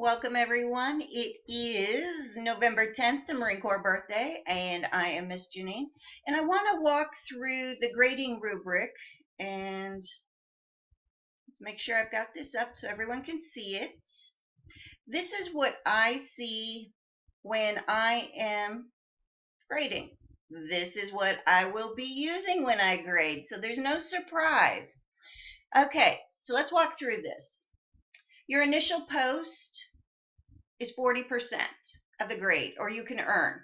Welcome everyone. It is November 10th, the Marine Corps birthday, and I am Miss Janine. And I want to walk through the grading rubric, and let's make sure I've got this up so everyone can see it. This is what I see when I am grading. This is what I will be using when I grade, so there's no surprise. Okay, so let's walk through this. Your initial post is 40% of the grade, or you can earn.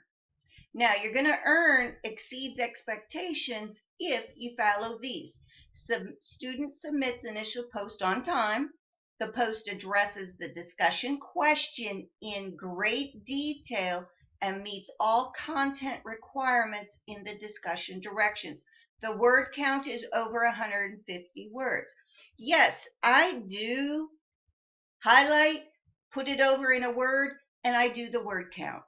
Now, you're going to earn exceeds expectations if you follow these. Student submits initial post on time. The post addresses the discussion question in great detail and meets all content requirements in the discussion directions. The word count is over 150 words. Yes, I do highlight, put it over in a word, and I do the word count.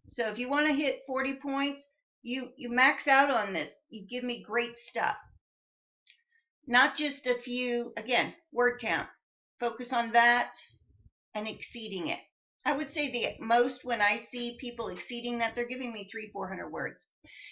So if you want to hit 40 points, you max out on this. You give me great stuff. Not just a few, again, word count. Focus on that and exceeding it. I would say the most when I see people exceeding that, they're giving me 300-400 words.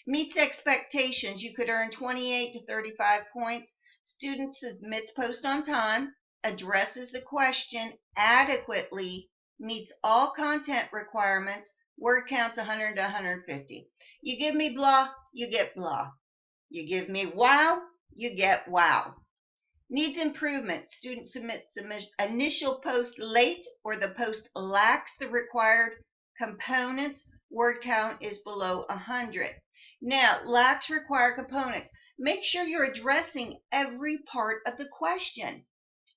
Meets expectations, you could earn 28 to 35 points. Student submits post on time, addresses the question adequately, meets all content requirements, word counts 100 to 150. You give me blah, you get blah. You give me wow, you get wow. Needs improvement. Student submits initial post late or the post lacks the required components. Word count is below 100. Now, lacks required components. Make sure you're addressing every part of the question.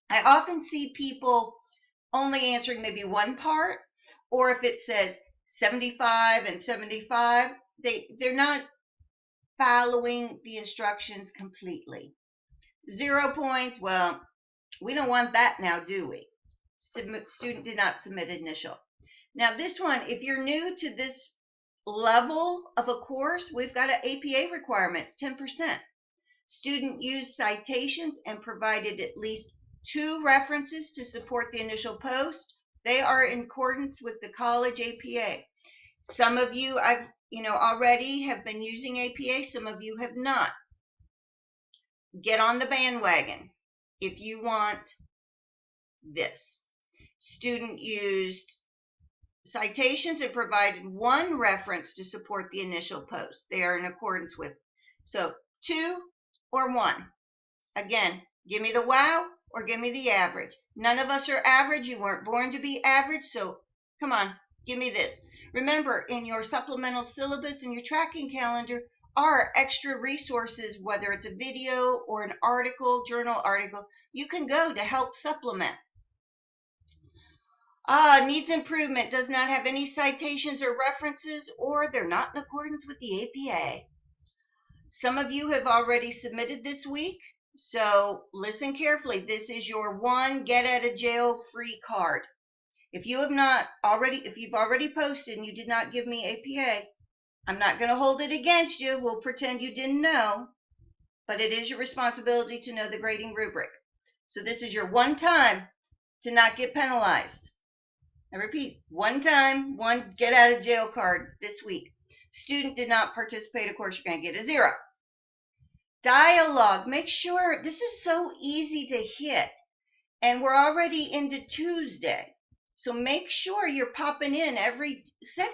I often see people only answering maybe one part, or if it says 75 and 75, they're not following the instructions completely. 0 points, well, we don't want that now, do we? Student did not submit initial. Now this one, if you're new to this level of a course, we've got an APA requirements, 10%. Student used citations and provided at least 2 references to support the initial post. They are in accordance with the college APA. Some of you already have been using APA, some of you have not. Get on the bandwagon if you want this. Student used citations and provided 1 reference to support the initial post. They are in accordance with. So 2 or 1. Again, give me the wow or give me the average. None of us are average. You weren't born to be average, so come on, give me this. Remember, in your supplemental syllabus and your tracking calendar are extra resources, whether it's a video or an article, journal article, you can go to help supplement. Needs improvement, does not have any citations or references, or they're not in accordance with the APA. Some of you have already submitted this week, so listen carefully. This is your one get out of jail free card. If you've already posted and you did not give me APA, I'm not going to hold it against you. We'll pretend you didn't know, but it is your responsibility to know the grading rubric. So this is your one time to not get penalized. I repeat, one time, one get out of jail card this week. Student did not participate, of course, you're going to get a 0. Dialogue, make sure, this is so easy to hit, and we're already into Tuesday. So make sure you're popping in set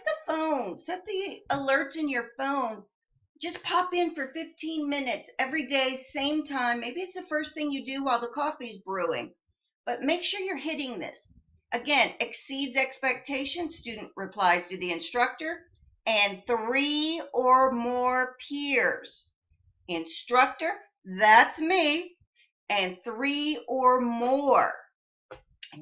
the alerts in your phone. Just pop in for 15 minutes every day, same time. Maybe it's the first thing you do while the coffee's brewing, but make sure you're hitting this. Again, exceeds expectations, student replies to the instructor, and 3 or more peers. Instructor, that's me, and 3 or more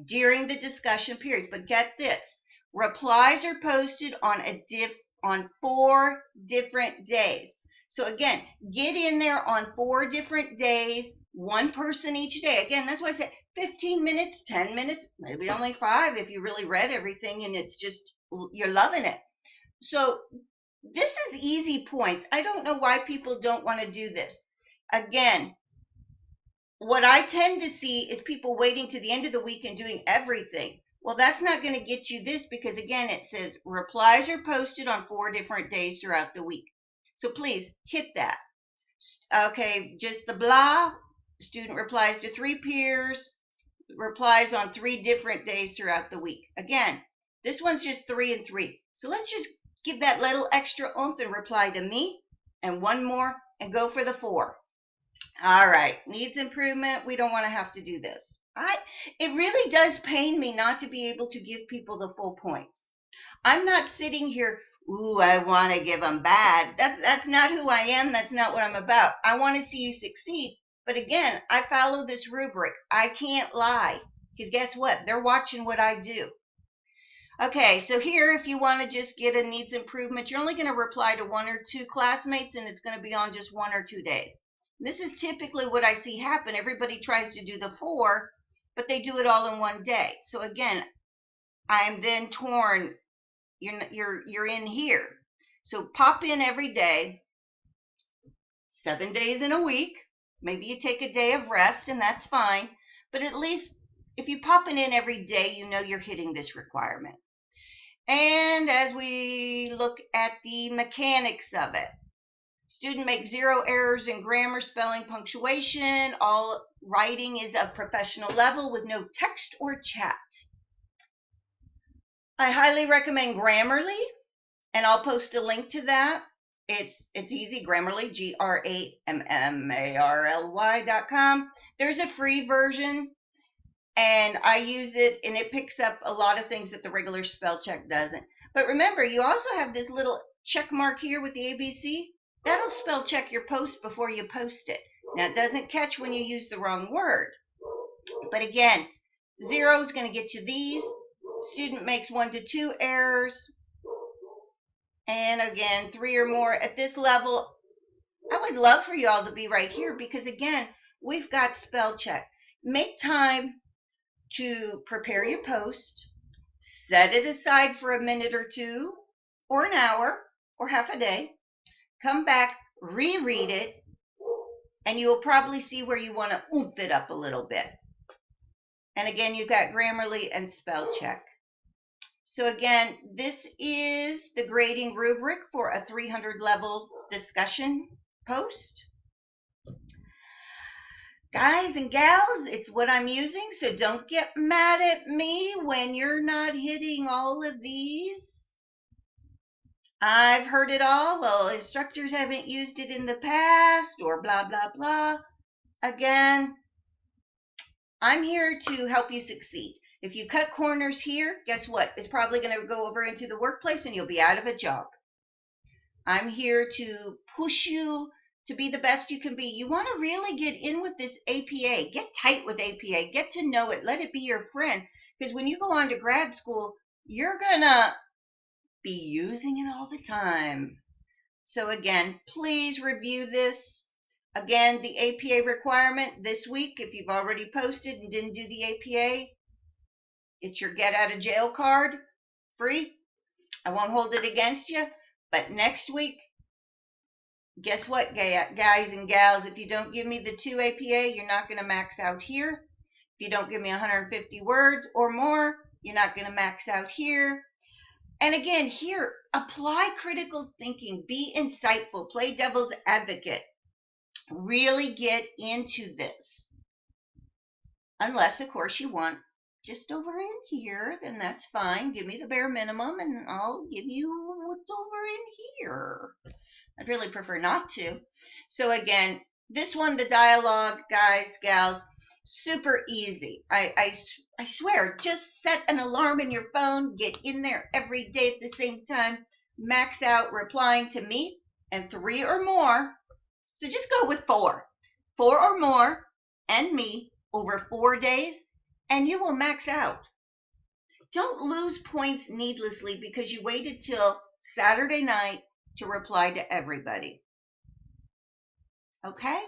during the discussion periods. But get this, replies are posted on 4 different days. So again, get in there on 4 different days, 1 person each day. Again, that's why I said 15 minutes, 10 minutes, maybe only 5 if you really read everything and it's just, you're loving it. So this is easy points. I don't know why people don't want to do this. Again, what I tend to see is people waiting to the end of the week and doing everything. Well, that's not going to get you this because, again, it says replies are posted on 4 different days throughout the week. So please hit that. Okay, just the blah. Student replies to 3 peers, replies on 3 different days throughout the week. Again, this one's just 3 and 3. So let's just give that little extra oomph and reply to me and 1 more and go for the 4. All right, needs improvement. We don't want to have to do this. It really does pain me not to be able to give people the full points. I'm not sitting here, ooh, I want to give them bad. That's not who I am. That's not what I'm about. I want to see you succeed. But again, I follow this rubric. I can't lie because guess what? They're watching what I do. Okay, so here, if you want to just get a needs improvement, you're only going to reply to 1 or 2 classmates, and it's going to be on just 1 or 2 days. This is typically what I see happen. Everybody tries to do the 4, but they do it all in 1 day. So again, I am then torn. You're in here. So pop in every day, 7 days in a week. Maybe you take a day of rest, and that's fine. But at least if you pop it in every day, you know you're hitting this requirement. And as we look at the mechanics of it, student makes 0 errors in grammar, spelling, punctuation. All writing is of professional level with no text or chat. I highly recommend Grammarly, and I'll post a link to that. It's easy, Grammarly, Grammarly.com. There's a free version, and I use it, and it picks up a lot of things that the regular spell check doesn't. But remember, you also have this little check mark here with the ABC. That'll spell check your post before you post it. Now, it doesn't catch when you use the wrong word. But again, 0 is going to get you these. Student makes 1 to 2 errors. And again, 3 or more at this level. I would love for you all to be right here because, again, we've got spell check. Make time to prepare your post. Set it aside for a minute or 2 or an hour or half a day. Come back, reread it, and you'll probably see where you want to oomph it up a little bit. And again, you've got Grammarly and spell check. So again, this is the grading rubric for a 300 level discussion post. Guys and gals, it's what I'm using, so don't get mad at me when you're not hitting all of these. I've heard it all. Well, instructors haven't used it in the past or blah, blah, blah. Again, I'm here to help you succeed. If you cut corners here, guess what? It's probably going to go over into the workplace and you'll be out of a job. I'm here to push you to be the best you can be. You want to really get in with this APA. Get tight with APA. Get to know it. Let it be your friend. Because when you go on to grad school, you're going to be using it all the time. So again, please review this. Again, the APA requirement this week, if you've already posted and didn't do the APA, it's your get out of jail card, free. I won't hold it against you. But next week, guess what, guys and gals? If you don't give me the 2 APA, you're not going to max out here. If you don't give me 150 words or more, you're not going to max out here. And again, here, apply critical thinking. Be insightful. Play devil's advocate. Really get into this. Unless, of course, you want just over in here, then that's fine. Give me the bare minimum, and I'll give you what's over in here. I'd really prefer not to. So again, this one, the dialogue, guys, gals, super easy. I swear, just set an alarm in your phone. Get in there every day at the same time. Max out replying to me and 3 or more. So just go with 4. 4 or more and me over 4 days, and you will max out. Don't lose points needlessly because you waited till Saturday night to reply to everybody. Okay?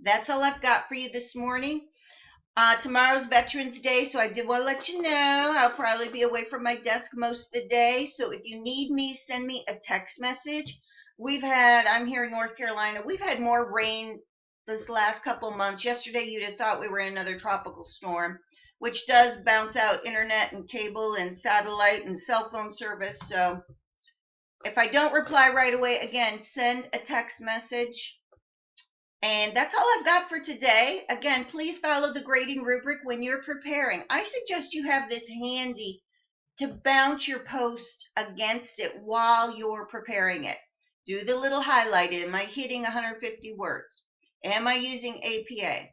That's all I've got for you this morning. Tomorrow's Veterans Day, so I did want to let you know I'll probably be away from my desk most of the day. So if you need me, send me a text message. I'm here in North Carolina. We've had more rain this last couple months. Yesterday, you'd have thought we were in another tropical storm. which does bounce out internet and cable and satellite and cell phone service. So if I don't reply right away, again, send a text message. And that's all I've got for today. Again, please follow the grading rubric when you're preparing. I suggest you have this handy to bounce your post against it while you're preparing it. Do the little highlight. Am I hitting 150 words? Am I using APA?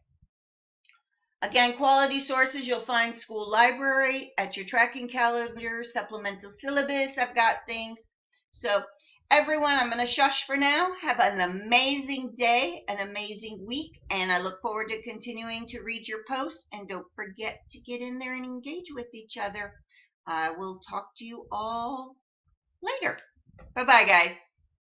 Again, quality sources, you'll find school library, at your tracking calendar, supplemental syllabus, I've got things. So everyone, I'm going to shush for now. Have an amazing day, an amazing week, and I look forward to continuing to read your posts. And don't forget to get in there and engage with each other. I will talk to you all later. Bye-bye, guys.